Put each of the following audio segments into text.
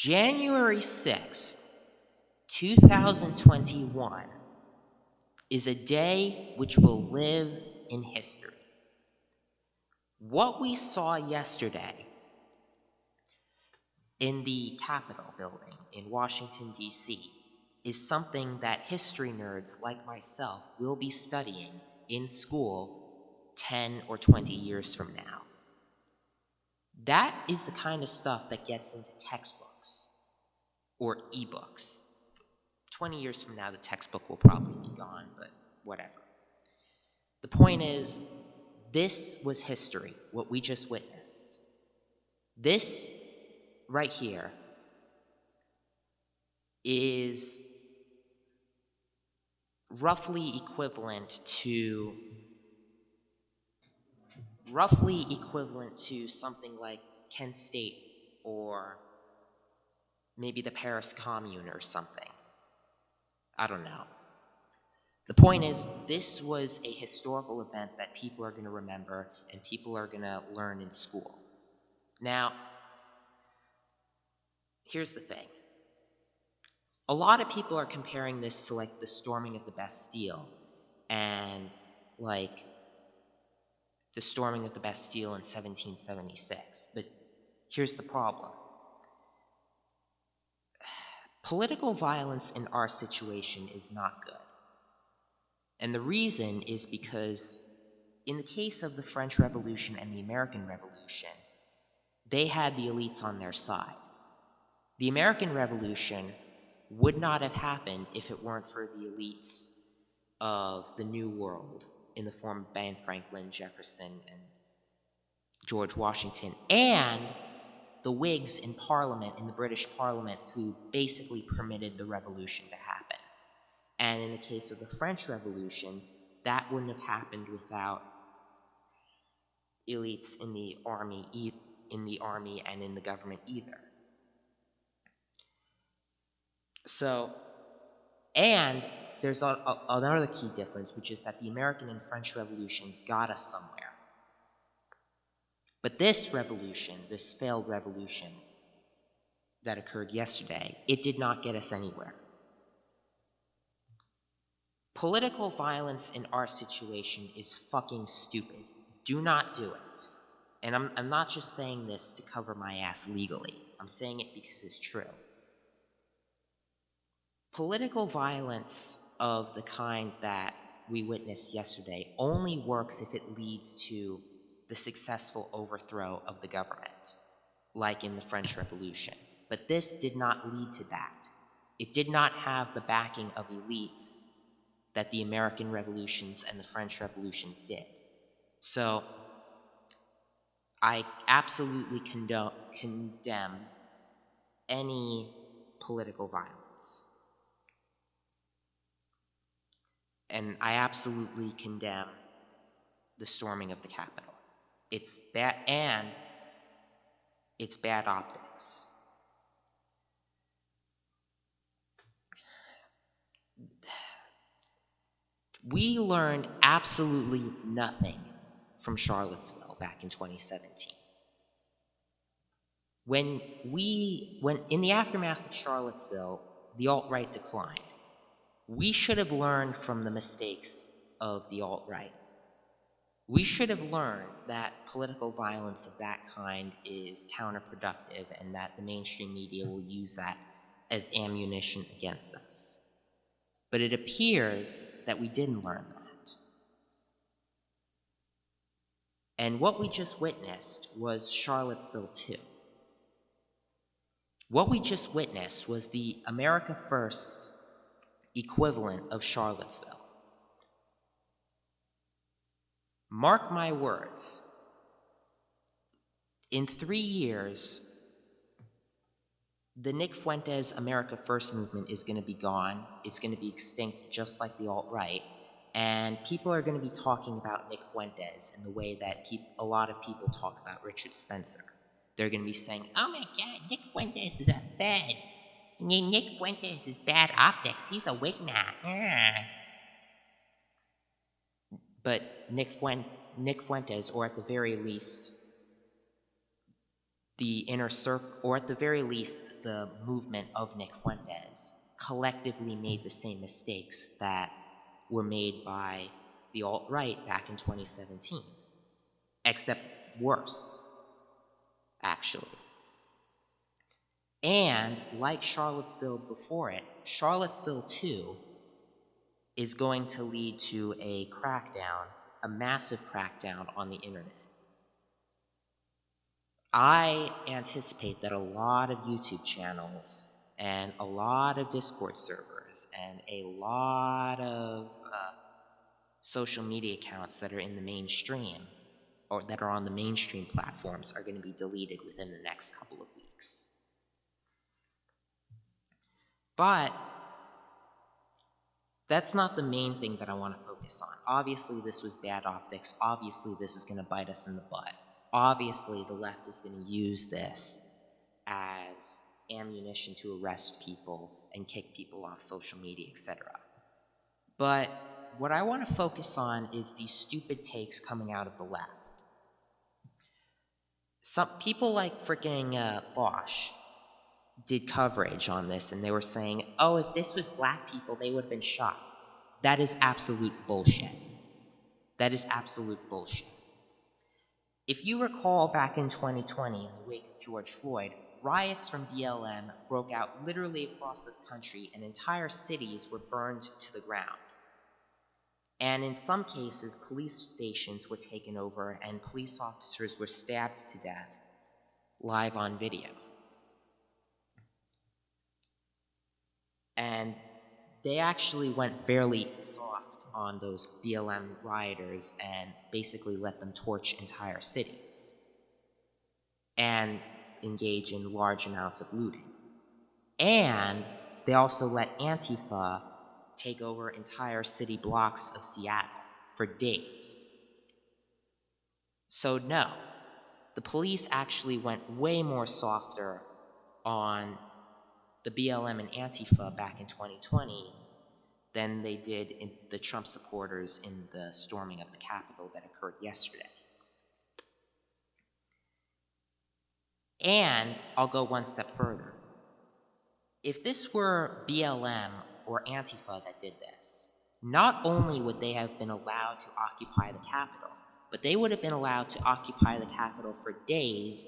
January 6th, 2021 is a day which will live in history. What we saw yesterday in the Capitol building in Washington, D.C. is something that history nerds like myself will be studying in school 10 or 20 years from now. That is the kind of stuff that gets into textbooks or ebooks. 20 years from now, the textbook will probably be gone, but whatever. The point is, this was history, what we just witnessed. This right here is roughly equivalent to something like Kent State or maybe the Paris Commune or something. I don't know. The point is, this was a historical event that people are going to remember and people are going to learn in school. Now, here's the thing. A lot of people are comparing this to like the storming of the Bastille and like the storming of the Bastille in 1776. But here's the problem. Political violence in our situation is not good. And the reason is because in the case of the French Revolution and the American Revolution, they had the elites on their side. The American Revolution would not have happened if it weren't for the elites of the New World in the form of Ben Franklin, Jefferson, and George Washington, and the Whigs in Parliament, in the British Parliament, who basically permitted the revolution to happen. And in the case of the French Revolution, that wouldn't have happened without elites in the army and in the government either. So, and there's another key difference, which is that the American and French revolutions got us somewhere. But this revolution, this failed revolution that occurred yesterday, it did not get us anywhere. Political violence in our situation is fucking stupid. Do not do it. And I'm not just saying this to cover my ass legally. I'm saying it because it's true. Political violence of the kind that we witnessed yesterday only works if it leads to the successful overthrow of the government, like in the French Revolution. But this did not lead to that. It did not have the backing of elites that the American revolutions and the French revolutions did. So I absolutely condemn any political violence. And I absolutely condemn the storming of the Capitol. It's bad, and it's bad optics. We learned absolutely nothing from Charlottesville back in 2017. When in the aftermath of Charlottesville, the alt-right declined. We should have learned from the mistakes of the alt-right. We should have learned that political violence of that kind is counterproductive and that the mainstream media will use that as ammunition against us. But it appears that we didn't learn that. And what we just witnessed was Charlottesville 2. What we just witnessed was the America First equivalent of Charlottesville. Mark my words, in 3 years, the Nick Fuentes America First movement is going to be gone. It's going to be extinct just like the alt-right. And people are going to be talking about Nick Fuentes in the way that a lot of people talk about Richard Spencer. They're going to be saying, oh my God, Nick Fuentes is bad. Nick Fuentes is bad optics. He's a Wignat. But Nick Fuentes, or at the very least, the inner circle, or at the very least, the movement of Nick Fuentes, collectively made the same mistakes that were made by the alt-right back in 2017, except worse, actually. And like Charlottesville before it, Charlottesville 2 is going to lead to a crackdown, a massive crackdown on the internet. I anticipate that a lot of YouTube channels and a lot of Discord servers and a lot of social media accounts that are in the mainstream or that are on the mainstream platforms are going to be deleted within the next couple of weeks. But that's not the main thing that I want to focus on. Obviously, this was bad optics. Obviously, this is going to bite us in the butt. Obviously, the left is going to use this as ammunition to arrest people and kick people off social media, etc. But what I want to focus on is these stupid takes coming out of the left. Some people like freaking Bosch did coverage on this, and they were saying, oh, if this was black people, they would have been shot. That is absolute bullshit. That is absolute bullshit. If you recall back in 2020, in the wake of George Floyd, riots from BLM broke out literally across the country, and entire cities were burned to the ground. And in some cases, police stations were taken over, and police officers were stabbed to death live on video. And they actually went fairly soft on those BLM rioters and basically let them torch entire cities and engage in large amounts of looting. And they also let Antifa take over entire city blocks of Seattle for days. So no, the police actually went way more softer on the BLM and Antifa back in 2020 than they did in the Trump supporters in the storming of the Capitol that occurred yesterday. And I'll go one step further. If this were BLM or Antifa that did this, not only would they have been allowed to occupy the Capitol, but they would have been allowed to occupy the Capitol for days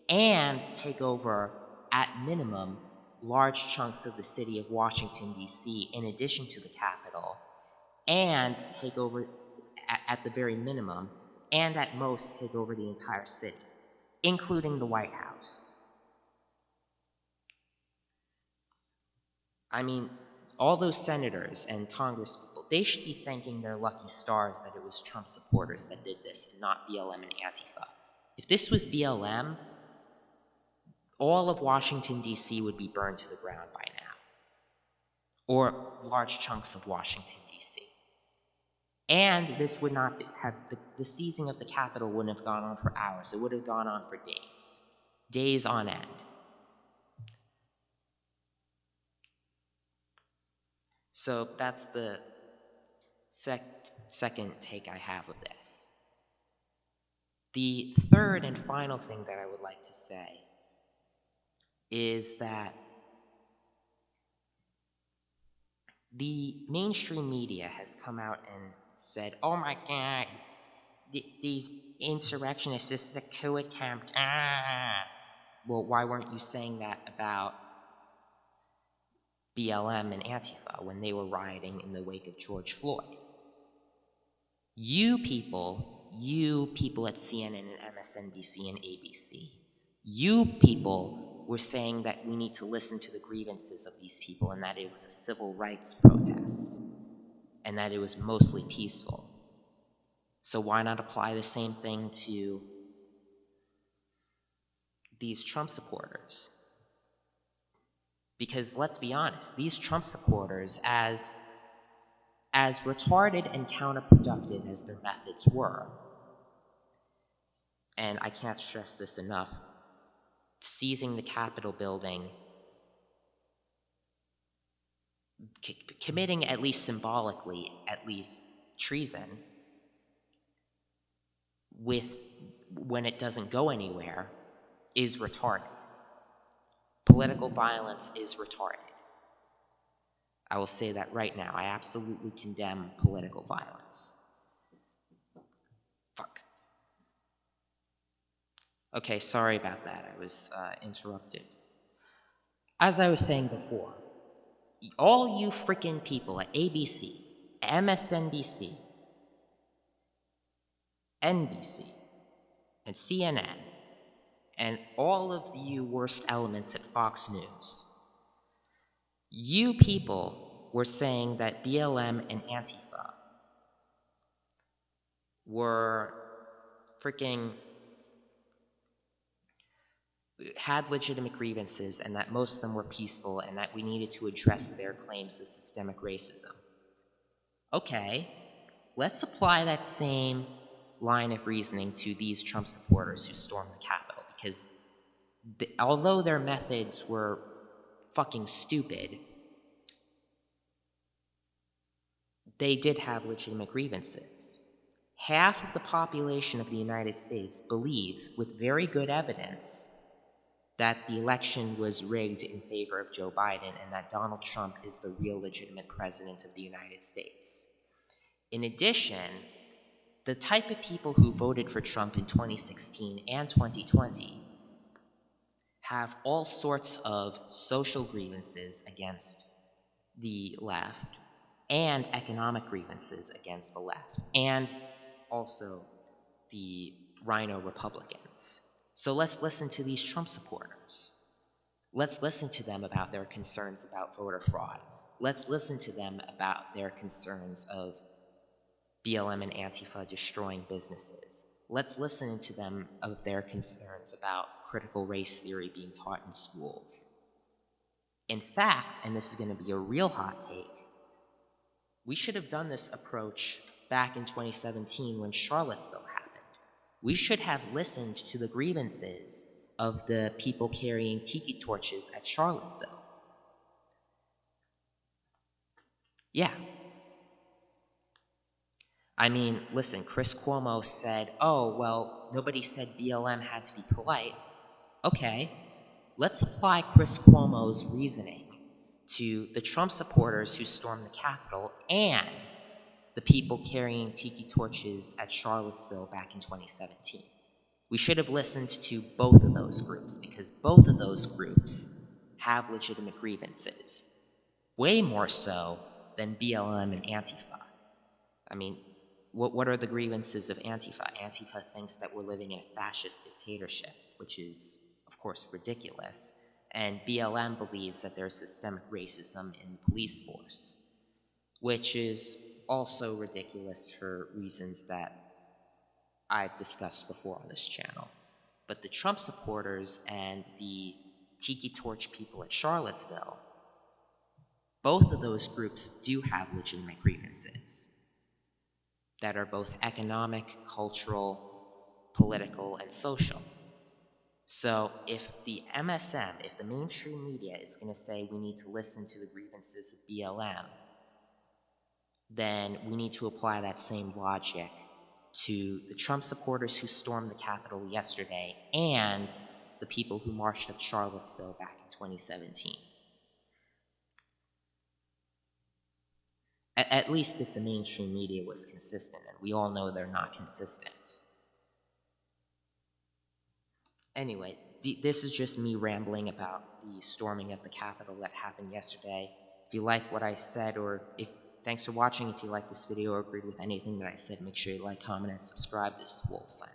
and take over, at minimum, large chunks of the city of Washington, D.C., in addition to the Capitol, and take over, at the very minimum, and at most take over the entire city, including the White House. I mean, all those senators and congresspeople, they should be thanking their lucky stars that it was Trump supporters that did this and not BLM and Antifa. If this was BLM, all of Washington, D.C. would be burned to the ground by now, or large chunks of Washington, D.C. And this would not have, the seizing of the Capitol wouldn't have gone on for hours. It would have gone on for days on end. So that's the second take I have of this. The third and final thing that I would like to say is that the mainstream media has come out and said, oh my God, these insurrectionists, this is a coup attempt. Well, why weren't you saying that about BLM and Antifa when they were rioting in the wake of George Floyd? You people at CNN and MSNBC and ABC, you people were saying that we need to listen to the grievances of these people and that it was a civil rights protest and that it was mostly peaceful. So why not apply the same thing to these Trump supporters? Because let's be honest, these Trump supporters, as retarded and counterproductive as their methods were, and I can't stress this enough, seizing the Capitol building, committing at least symbolically, at least treason, when it doesn't go anywhere, is retarded. Political violence is retarded. I will say that right now. I absolutely condemn political violence. Fuck. Okay, sorry about that. I was interrupted. As I was saying before, all you freaking people at ABC, MSNBC, NBC, and CNN, and all of you worst elements at Fox News, you people were saying that BLM and Antifa were freaking had legitimate grievances and that most of them were peaceful and that we needed to address their claims of systemic racism. Okay, let's apply that same line of reasoning to these Trump supporters who stormed the Capitol, because although their methods were fucking stupid, they did have legitimate grievances. Half of the population of the United States believes, with very good evidence, that the election was rigged in favor of Joe Biden and that Donald Trump is the real legitimate president of the United States. In addition, the type of people who voted for Trump in 2016 and 2020 have all sorts of social grievances against the left and economic grievances against the left, and also the Rhino Republicans. So let's listen to these Trump supporters. Let's listen to them about their concerns about voter fraud. Let's listen to them about their concerns of BLM and Antifa destroying businesses. Let's listen to them of their concerns about critical race theory being taught in schools. In fact, and this is going to be a real hot take, we should have done this approach back in 2017 when Charlottesville happened. We should have listened to the grievances of the people carrying tiki torches at Charlottesville. Yeah. I mean, listen, Chris Cuomo said, oh, well, nobody said BLM had to be polite. Okay, let's apply Chris Cuomo's reasoning to the Trump supporters who stormed the Capitol and the people carrying tiki torches at Charlottesville back in 2017. We should have listened to both of those groups because both of those groups have legitimate grievances, way more so than BLM and Antifa. I mean, what are the grievances of Antifa? Antifa thinks that we're living in a fascist dictatorship, which is, of course, ridiculous. And BLM believes that there's systemic racism in the police force, which is also ridiculous for reasons that I've discussed before on this channel. But the Trump supporters and the Tiki Torch people at Charlottesville, both of those groups do have legitimate grievances that are both economic, cultural, political, and social. So if the MSM, if the mainstream media is going to say we need to listen to the grievances of BLM, then we need to apply that same logic to the Trump supporters who stormed the Capitol yesterday and the people who marched at Charlottesville back in 2017. At least if the mainstream media was consistent, and we all know they're not consistent. Anyway, this is just me rambling about the storming of the Capitol that happened yesterday. If you like what I said, thanks for watching. If you like this video or agreed with anything that I said, make sure you like, comment, and subscribe. This is Wolf signing